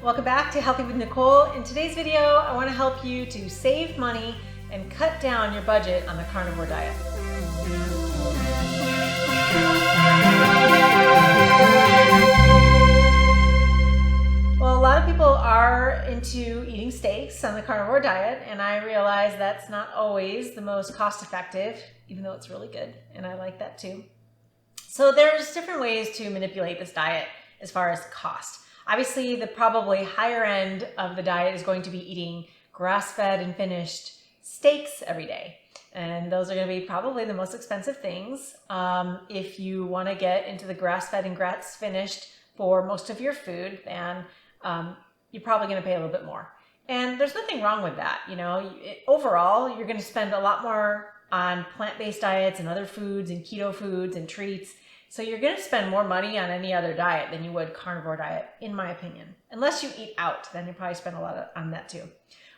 Welcome back to Healthy with Nicole. In today's video, I want to help you to save money and cut down your budget on the carnivore diet. Well, a lot of people are into eating steaks on the carnivore diet, and I realize that's not always the most cost effective, even though it's really good, and I like that too. So there's different ways to manipulate this diet as far as cost. Obviously, the probably higher end of the diet is going to be eating grass-fed and finished steaks every day. And those are going to be probably the most expensive things. If you want to get into the grass-fed and grass-finished for most of your food, then you're probably going to pay a little bit more. And there's nothing wrong with that. You know, overall, you're going to spend a lot more on plant-based diets and other foods and keto foods and treats. So you're going to spend more money on any other diet than you would carnivore diet, in my opinion. Unless you eat out, then you probably spend a lot on that too.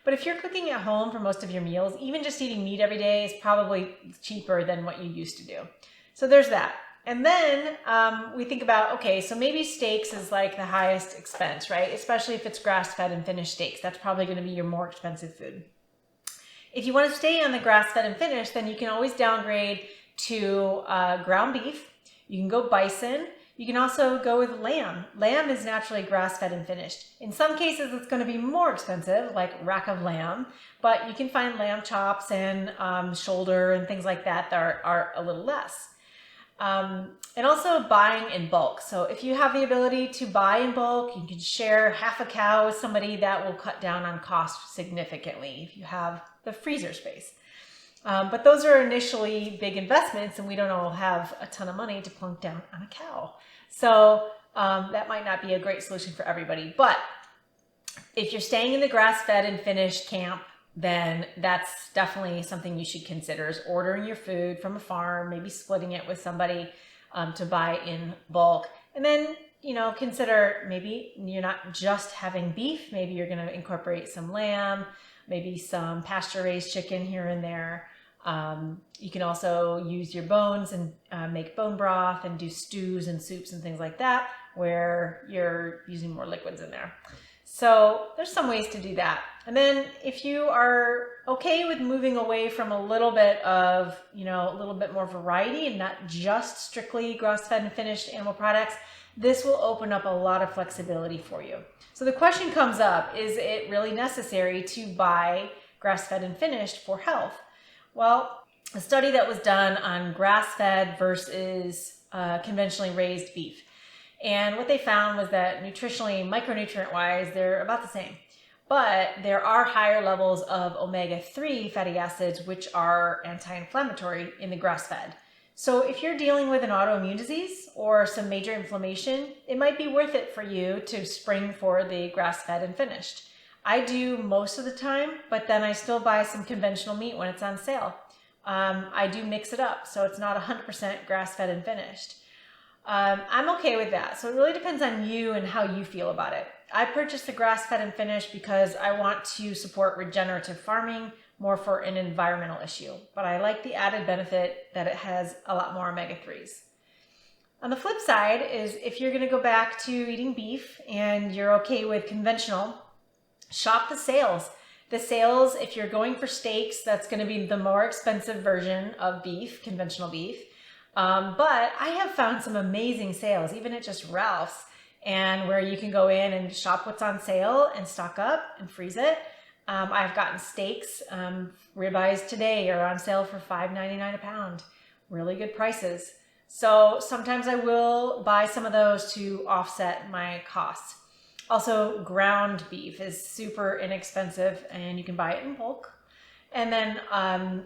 But if you're cooking at home for most of your meals, even just eating meat every day is probably cheaper than what you used to do. So there's that. And then we think about, okay, so maybe steaks is like the highest expense, right? Especially if it's grass-fed and finished steaks. That's probably going to be your more expensive food. If you want to stay on the grass-fed and finished, then you can always downgrade to ground beef. You can go bison. You can also go with lamb. Lamb is naturally grass-fed and finished. In some cases, it's going to be more expensive, like rack of lamb, but you can find lamb chops and shoulder and things like that that are a little less. And also buying in bulk. So if you have the ability to buy in bulk, you can share half a cow with somebody. That will cut down on cost significantly if you have the freezer space. But those are initially big investments, and we don't all have a ton of money to plunk down on a cow. So that might not be a great solution for everybody. But if you're staying in the grass-fed and finished camp, then that's definitely something you should consider, is ordering your food from a farm, maybe splitting it with somebody to buy in bulk. And then, you know, consider maybe you're not just having beef. Maybe you're going to incorporate some lamb, maybe some pasture-raised chicken here and there. You can also use your bones and make bone broth and do stews and soups and things like that, where you're using more liquids in there. So there's some ways to do that. And then if you are okay with moving away from a little bit of, you know, a little bit more variety and not just strictly grass-fed and finished animal products, this will open up a lot of flexibility for you. So the question comes up, is it really necessary to buy grass-fed and finished for health? Well, a study that was done on grass-fed versus conventionally raised beef. And what they found was that nutritionally, micronutrient-wise, they're about the same. But there are higher levels of omega-3 fatty acids, which are anti-inflammatory in the grass-fed. So if you're dealing with an autoimmune disease or some major inflammation, it might be worth it for you to spring for the grass-fed and finished. I do most of the time, but then I still buy some conventional meat when it's on sale. I do mix it up, so it's not 100% grass-fed and finished. I'm okay with that. So it really depends on you and how you feel about it. I purchased the grass-fed and finished because I want to support regenerative farming more for an environmental issue, but I like the added benefit that it has a lot more omega-3s. On the flip side is if you're going to go back to eating beef and you're okay with conventional, shop the sales. The sales, if you're going for steaks, that's going to be the more expensive version of beef, conventional beef. But I have found some amazing sales, even at just Ralph's, and where you can go in and shop what's on sale and stock up and freeze it. I've gotten steaks, ribeyes today are on sale for $5.99 a pound. Really good prices. So sometimes I will buy some of those to offset my costs. Also, ground beef is super inexpensive and you can buy it in bulk. And then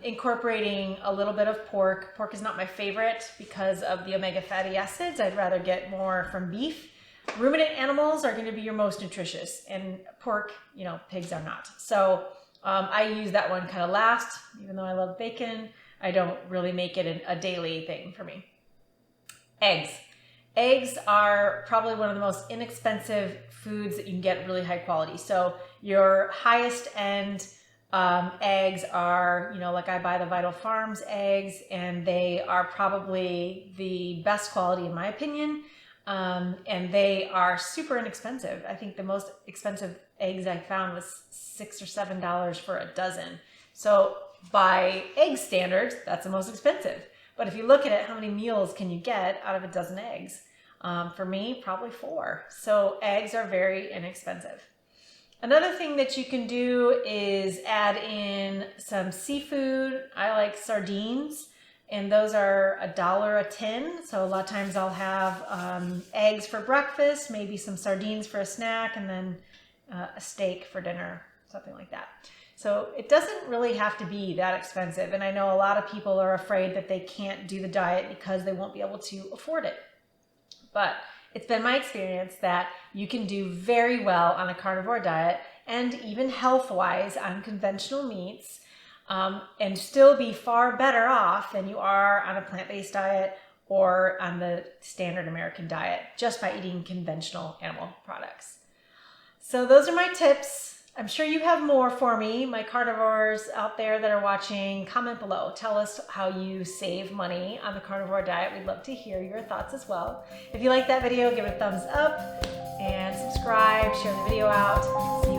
incorporating a little bit of pork. Pork is not my favorite because of the omega fatty acids. I'd rather get more from beef. Ruminant animals are going to be your most nutritious, and pork, you know, pigs are not. So I use that one kind of last. Even though I love bacon, I don't really make it a daily thing for me. Eggs. Eggs are probably one of the most inexpensive foods that you can get really high quality. So your highest end eggs are, you know, like I buy the Vital Farms eggs, and they are probably the best quality in my opinion. and they are super inexpensive. I think the most expensive eggs I found was $6 or $7 for a dozen. So by egg standards, that's the most expensive. But if you look at it, how many meals can you get out of a dozen eggs? For me, probably 4. So eggs are very inexpensive. Another thing that you can do is add in some seafood. I like sardines, and those are $1 a tin. So a lot of times I'll have eggs for breakfast, maybe some sardines for a snack, and then a steak for dinner, something like that. So it doesn't really have to be that expensive. And I know a lot of people are afraid that they can't do the diet because they won't be able to afford it. But it's been my experience that you can do very well on a carnivore diet and even health-wise on conventional meats and still be far better off than you are on a plant-based diet or on the standard American diet just by eating conventional animal products. So those are my tips. I'm sure you have more for me. My carnivores out there that are watching, comment below. Tell us how you save money on the carnivore diet. We'd love to hear your thoughts as well. If you like that video, give it a thumbs up and subscribe, share the video out. See you